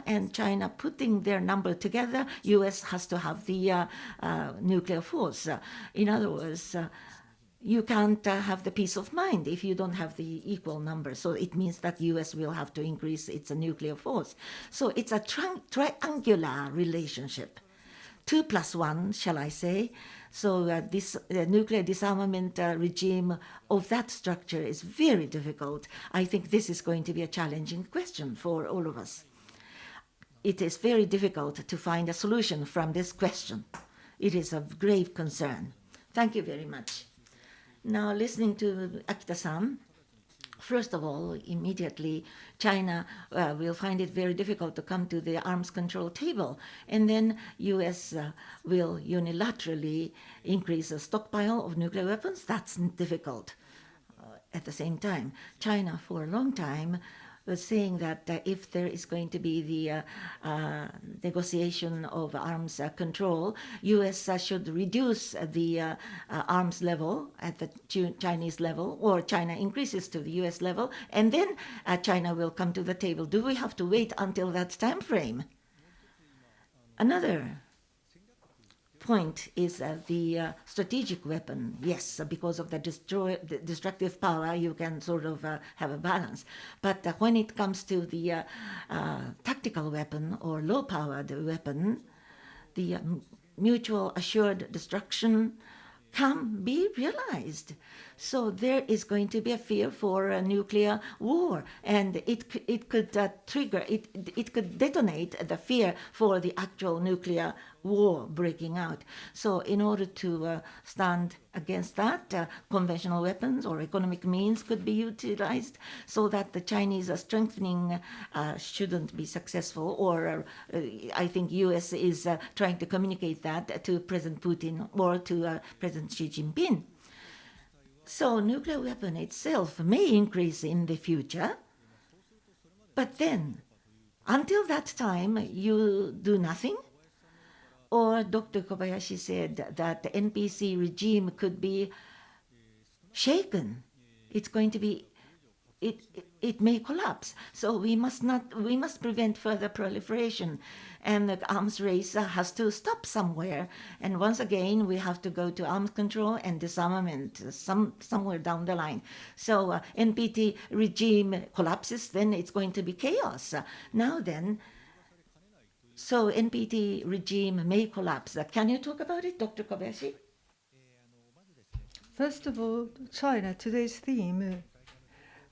Speaker 4: and China putting their number together, U.S. has to have the nuclear force. In other words, you can't have the peace of mind if you don't have the equal number. So it means that U.S. will have to increase its nuclear force. So it's a triangular relationship. 2 + 1, shall I say. So this nuclear disarmament regime of that structure is very difficult. I think this is going to be a challenging question for all of us. It is very difficult to find a solution from this question. It is of grave concern. Thank you very much. Now, listening to Akita-san, first of all, immediately, China will find it very difficult to come to the arms control table. And then U.S. will unilaterally increase the stockpile of nuclear weapons. That's difficult. At the same time, China, for a long time, was saying that if there is going to be the negotiation of arms control, U.S. should reduce the arms level at the Chinese level, or China increases to the U.S. level, and then China will come to the table. Do we have to wait until that time frame? Another point is the strategic weapon. Yes, because of the destructive power, you can sort of have a balance. But when it comes to the tactical weapon or low-powered weapon, the mutual assured destruction can be realized. So there is going to be a fear for a nuclear war, and it could trigger, it could detonate the fear for the actual nuclear war breaking out. So in order to stand against that, conventional weapons or economic means could be utilized so that the Chinese strengthening shouldn't be successful, or I think US is trying to communicate that to President Putin or to President Xi Jinping. So nuclear weapon itself may increase in the future, but then until that time you do nothing? Or Dr. Kobayashi said that the NPC regime could be shaken. It's going to be, it may collapse. So we must prevent further proliferation, and the arms race has to stop somewhere. And once again, we have to go to arms control and disarmament somewhere down the line. So NPT regime collapses, then it's going to be chaos. Now then, so NPT regime may collapse. Can you talk about it, Dr. Kobayashi?
Speaker 3: First of all, China, today's theme,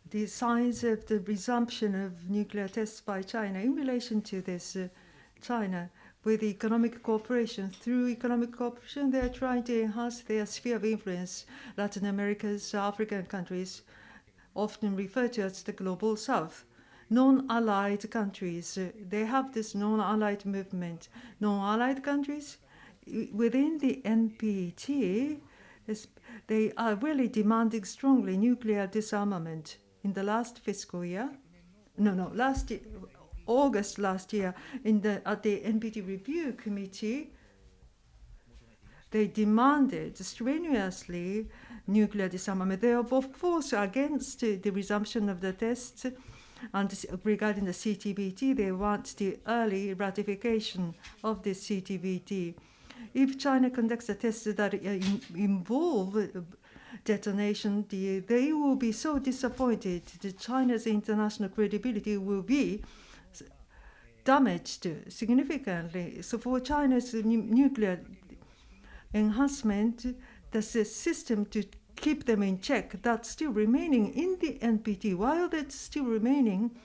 Speaker 3: the signs of the resumption of nuclear tests by China. In relation to this, China, with economic cooperation, through economic cooperation, they are trying to enhance their sphere of influence. Latin America's African countries, often referred to as the Global South. Non-allied countries, they have this non-allied movement. Non-allied countries, within the NPT, they are really demanding strongly nuclear disarmament. In the last fiscal year, last year, August last year, at the NPT Review Committee, they demanded strenuously nuclear disarmament. They are, of course, against the resumption of the tests, and regarding the CTBT, they want the early ratification of the CTBT. If China conducts a test that involve detonation, they will be so disappointed. China's international credibility will be damaged significantly. So for China's nuclear enhancement, there's a system to keep them in check that's still remaining in the NPT. While that's still remaining,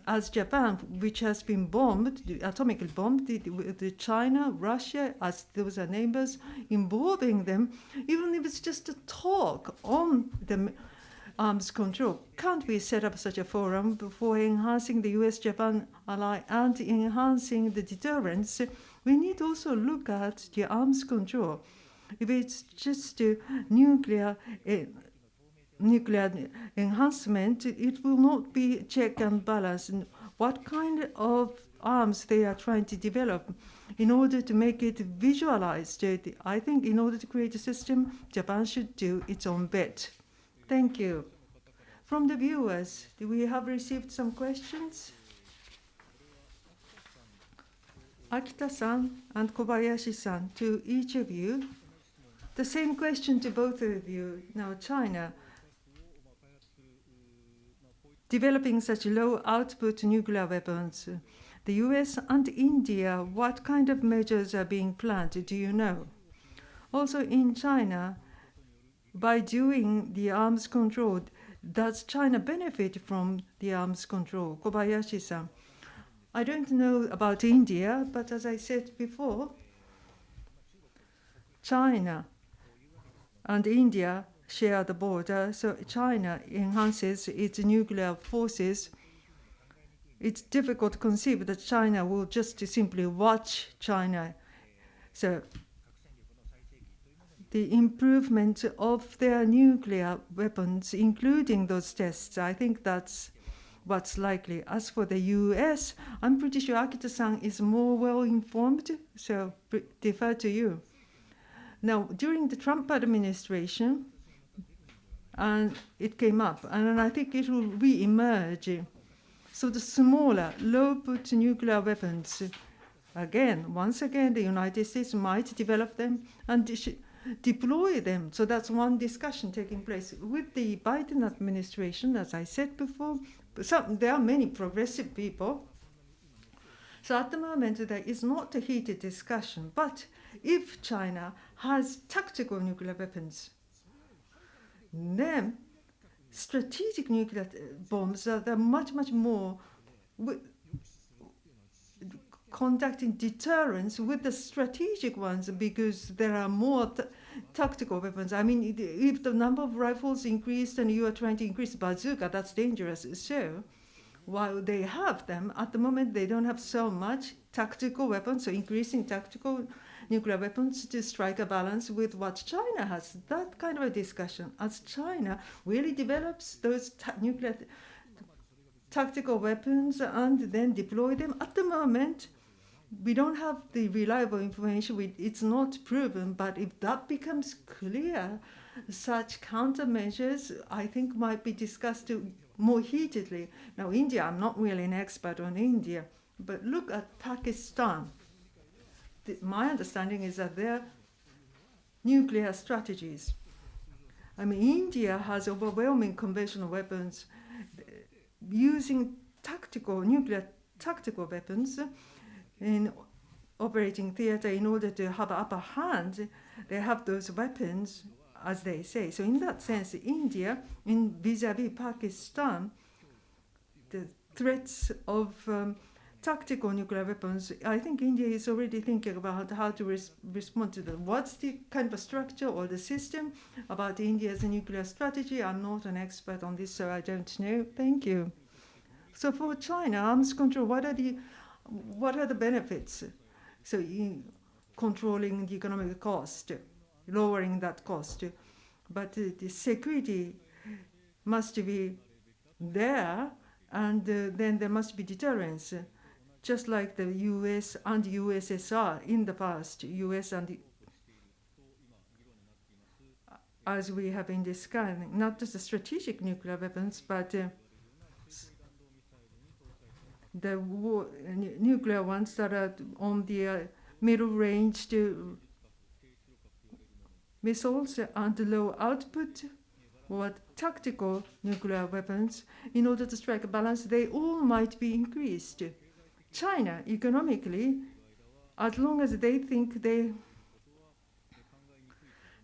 Speaker 3: as Japan, which has been bombed, atomically bombed, the China, Russia, as those are neighbors, involving them, even if it's just a talk on the arms control. Can't we set up such a forum for enhancing the US-Japan ally and enhancing the deterrence? We need also look at the arms control. If it's just nuclear enhancement, it will not be check and balance. And what kind of arms they are trying to develop in order to make it visualized. I think in order to create a system, Japan should do its own bit. Thank you. From the viewers, do we have received some questions? Akita-san and Kobayashi-san, to each of you. The same question to both of you. Now, China, developing such low output nuclear weapons. The US and India, what kind of measures are being planned? Do you know? Also in China, by doing the arms control, does China benefit from the arms control? Kobayashi-san. I don't know about India, but as I said before, China and India share the border, so China enhances its nuclear forces. It's difficult to conceive that China will just simply watch China. So the improvement of their nuclear weapons, including those tests, I think that's what's likely. As for the US, I'm pretty sure Akita-san is more well-informed, so defer to you. Now, during the Trump administration, and it came up, and I think it will re-emerge. So the smaller, low-put nuclear weapons, once again, the United States might develop them and deploy them. So that's one discussion taking place. With the Biden administration, as I said before, there are many progressive people. So at the moment, there is not a heated discussion. But if China has tactical nuclear weapons, then strategic nuclear bombs are much more conducting deterrence with the strategic ones, because there are more tactical weapons. I mean, if the number of rifles increased and you are trying to increase bazooka, that's dangerous. So while they have them, at the moment they don't have so much tactical weapons, so increasing tactical nuclear weapons to strike a balance with what China has. That kind of a discussion. As China really develops those nuclear tactical weapons and then deploy them, at the moment we don't have the reliable information. It's not proven, but if that becomes clear, such countermeasures, I think, might be discussed more heatedly. Now, India, I'm not really an expert on India, but look at Pakistan. My understanding is that their nuclear strategies, I mean, India has overwhelming conventional weapons. Using nuclear tactical weapons in operating theater in order to have an upper hand, they have those weapons, as they say. So in that sense, India, in vis-a-vis Pakistan, the threats of tactical nuclear weapons, I think India is already thinking about how to respond to them. What's the kind of structure or the system about India's nuclear strategy? I'm not an expert on this, so I don't know. Thank you. So for China, arms control, what are the benefits? So in controlling the economic cost, lowering that cost, but the security must be there, and then there must be deterrence, just like the US and USSR in the past. US and as we have been discussing, not just the strategic nuclear weapons, but the nuclear ones that are on the middle range to missiles and low output, or tactical nuclear weapons, in order to strike a balance, they all might be increased. China, economically, as long as they think they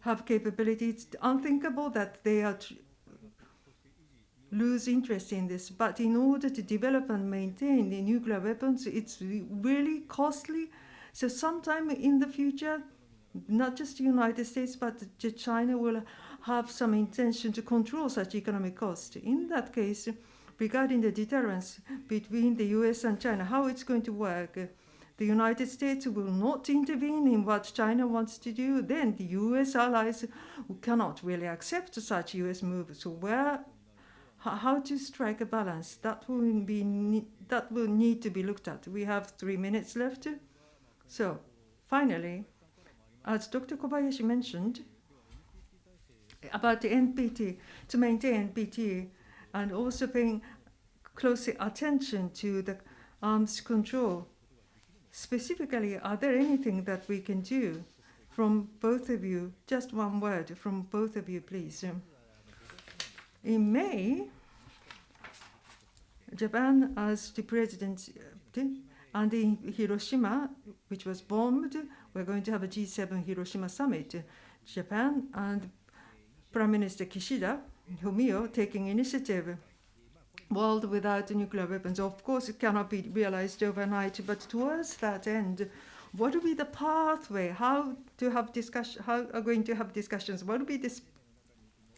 Speaker 3: have capability, it's unthinkable that they are lose interest in this. But in order to develop and maintain the nuclear weapons, it's really costly. So sometime in the future, not just the United States, but China will have some intention to control such economic cost. In that case, regarding the deterrence between the US and China, how it's going to work, the United States will not intervene in what China wants to do, then the US allies cannot really accept such US moves. So how to strike a balance, that will need to be looked at. We have 3 minutes left. So finally, as Dr. Kobayashi mentioned, about the NPT, to maintain NPT, and also paying close attention to the arms control. Specifically, are there anything that we can do from both of you? Just one word from both of you, please. In May, Japan, as the president, and in Hiroshima, which was bombed, we're going to have a G7 Hiroshima summit. Japan and Prime Minister Kishida Fumio taking initiative. World without nuclear weapons, of course, it cannot be realized overnight, but towards that end, what will be the pathway? How are going to have discussions? What will be the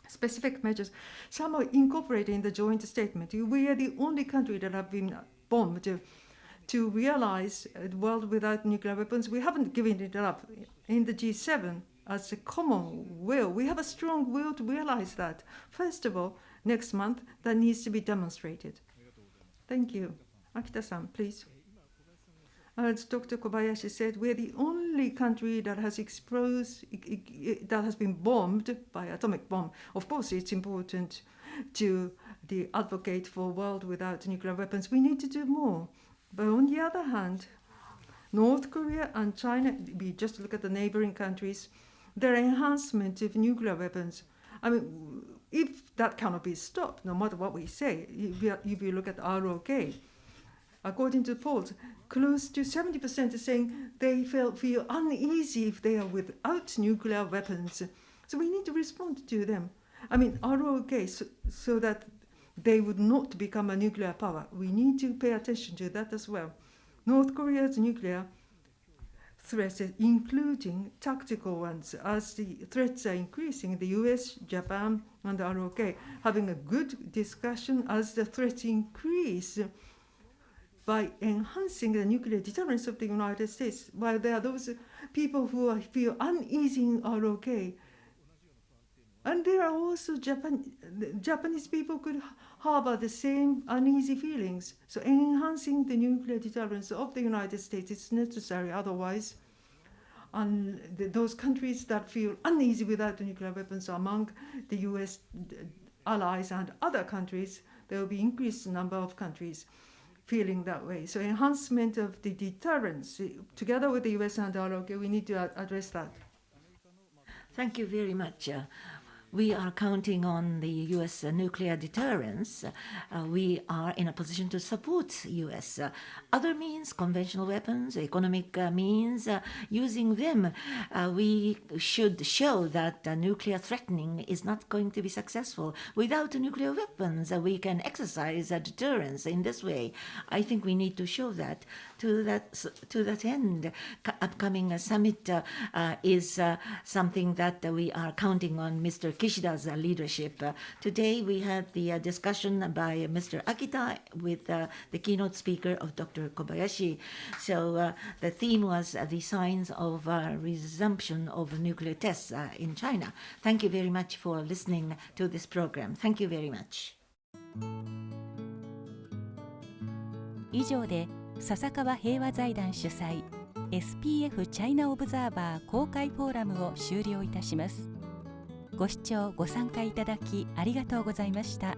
Speaker 3: specific measures? Some are incorporated in the joint statement. We are the only country that have been bombed to realize a world without nuclear weapons. We haven't given it up. In the G7, as a common will, we have a strong will to realize that. First of all, next month, that needs to be demonstrated. Thank you. Akita-san, please. As Dr. Kobayashi said, we're the only country that has that has been bombed by atomic bomb. Of course, it's important to advocate for a world without nuclear weapons. We need to do more. But on the other hand, North Korea and China, we just look at the neighboring countries, their enhancement of nuclear weapons. I mean, if that cannot be stopped, no matter what we say, if you look at ROK, according to polls, close to 70% are saying they feel uneasy if they are without nuclear weapons. So we need to respond to them. I mean, ROK, so that they would not become a nuclear power. We need to pay attention to that as well. North Korea's nuclear threats, including tactical ones, as the threats are increasing, the US, Japan, and the ROK having a good discussion as the threats increase by enhancing the nuclear deterrence of the United States. While there are those people who feel uneasy in ROK, and there are also Japanese people could harbor the same uneasy feelings. So enhancing the nuclear deterrence of the United States is necessary. Otherwise, those countries that feel uneasy without nuclear weapons among the US allies and other countries, there will be increased number of countries feeling that way. So enhancement of the deterrence, together with the US and ROK, we need to address that.
Speaker 4: Thank you very much. We are counting on the U.S. Nuclear deterrence. We are in a position to support U.S. Other means, conventional weapons, economic means, using them, we should show that nuclear threatening is not going to be successful. Without nuclear weapons, we can exercise a deterrence in this way. I think we need to show that. To that end, upcoming summit is something that we are counting on Mr. Kishida's leadership. Today we had the discussion by Mr. Akita with the keynote speaker of Dr. Kobayashi. So the theme was the signs of resumption of nuclear tests in China. Thank you very much for listening to this program. Thank you very much.
Speaker 1: 以上で笹川平和財団主催 SPF チャイナオブザーバー公開フォーラムを終了いたします。ご視聴ご参加いただきありがとうございました。